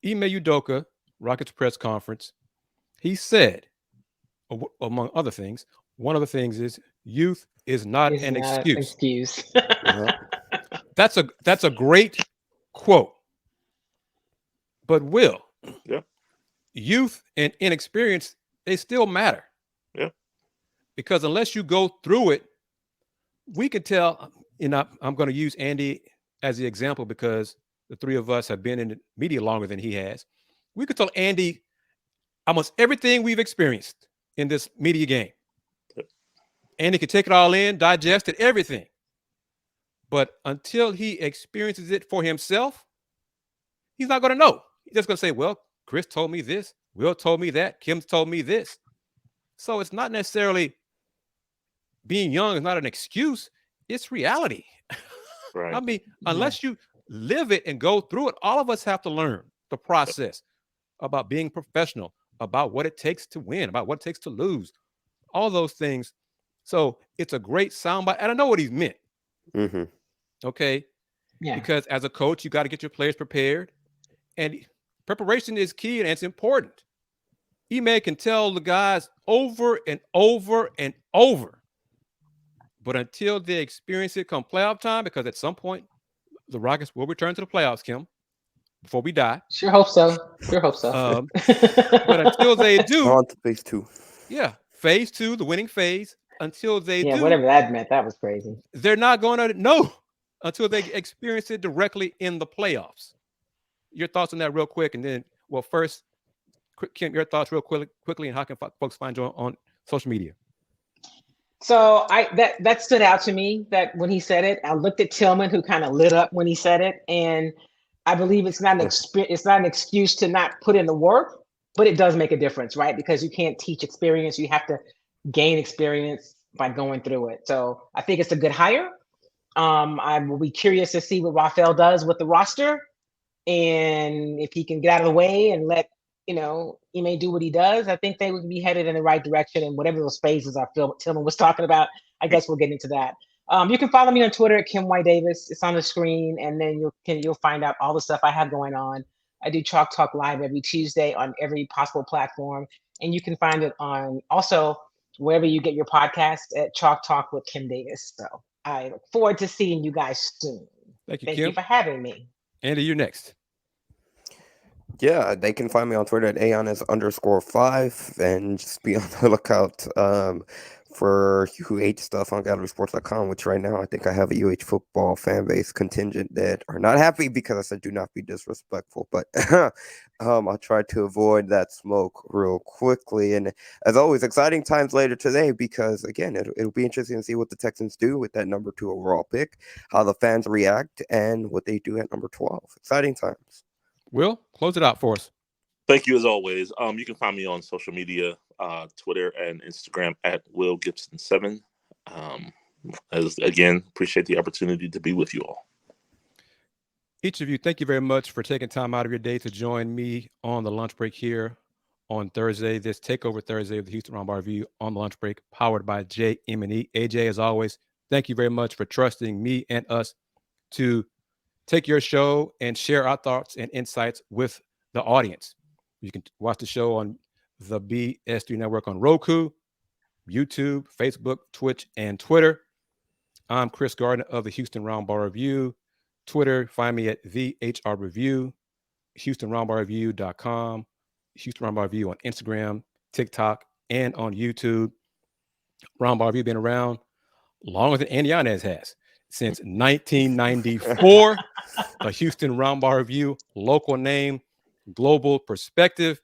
Ime Udoka, Rockets press conference, he said, among other things, one of the things is youth is not It's an not an excuse. excuse. Yeah. That's a great quote. But Will, Yeah. youth and inexperience, they still matter. Yeah. Because unless you go through it, we can tell, I'm going to use Andy as the example because the three of us have been in the media longer than he has. We could tell Andy almost everything we've experienced in this media game. Andy could take it all in, digest it, everything. But until he experiences it for himself, he's not going to know. He's just going to say, well, Chris told me this, Will told me that, Kim's told me this. So it's not necessarily being young is not an excuse. It's reality. Right. I mean, unless you live it and go through it, all of us have to learn the process about being professional, about what it takes to win, about what it takes to lose, all those things. So it's a great soundbite. And I know what he's meant. Mm-hmm. Okay. Yeah. Because as a coach, you got to get your players prepared. And preparation is key and it's important. Ime can tell the guys over and over and over. But until they experience it come playoff time, because at some point the Rockets will return to the playoffs, Kim, before we die. Sure hope so. Sure hope so. But until they do, On to phase 2. yeah, phase 2, the winning phase. Until they yeah, do, whatever that meant, that was crazy. they're not going to know until they experience it directly in the playoffs. Your thoughts on that, real quick, and then, well, first, Kim, your thoughts real quickly, and how can folks find you on social media? So that stood out to me that when he said it, I looked at Tillman, who kind of lit up when he said it, and I believe it's not an excuse to not put in the work, but it does make a difference, right? Because you can't teach experience; you have to gain experience by going through it. So I think it's a good hire. I will be curious to see what Rafael does with the roster, and if he can get out of the way and let he may do what he does. I think they would be headed in the right direction. And whatever those phases are, Tillman was talking about, I guess we'll get into that. You can follow me on Twitter at Kim Y Davis. It's on the screen, and then you'll find out all the stuff I have going on. I do Chalk Talk Live every Tuesday on every possible platform, and you can find it on also wherever you get your podcast at Chalk Talk with Kim Davis. So I look forward to seeing you guys soon. Thank you, Thank Kim. you for having me. Andy, you're next. Yeah, they can find me on Twitter at Aonis_5 and just be on the lookout for UH stuff on GallerySports.com, which right now I think I have a UH football fan base contingent that are not happy because I said do not be disrespectful, but I'll try to avoid that smoke real quickly. And as always, exciting times later today because, again, it'll be interesting to see what the Texans do with that number 2 overall pick, how the fans react, and what they do at number 12. Exciting times. Will, close it out for us. Thank you as always. You can find me on social media, Twitter and Instagram at Will Gibson 7. As again, appreciate the opportunity to be with you all. Each of you, thank you very much for taking time out of your day to join me on the lunch break here on Thursday, this Takeover Thursday of the Houston Roundball Review on the lunch break, powered by JM&E. AJ, as always, thank you very much for trusting me and us to take your show and share our thoughts and insights with the audience. You can watch the show on the BS3 Network on Roku, YouTube, Facebook, Twitch, and Twitter. I'm Chris Gardner of the Houston Roundball Review. Twitter, find me at the HR Review, HoustonRoundballReview.com, Houston Roundball Review on Instagram, TikTok, and on YouTube. Roundball Review been around longer than Andy Yanez has. Since 1994, the Houston Roundball Review, local name, global perspective.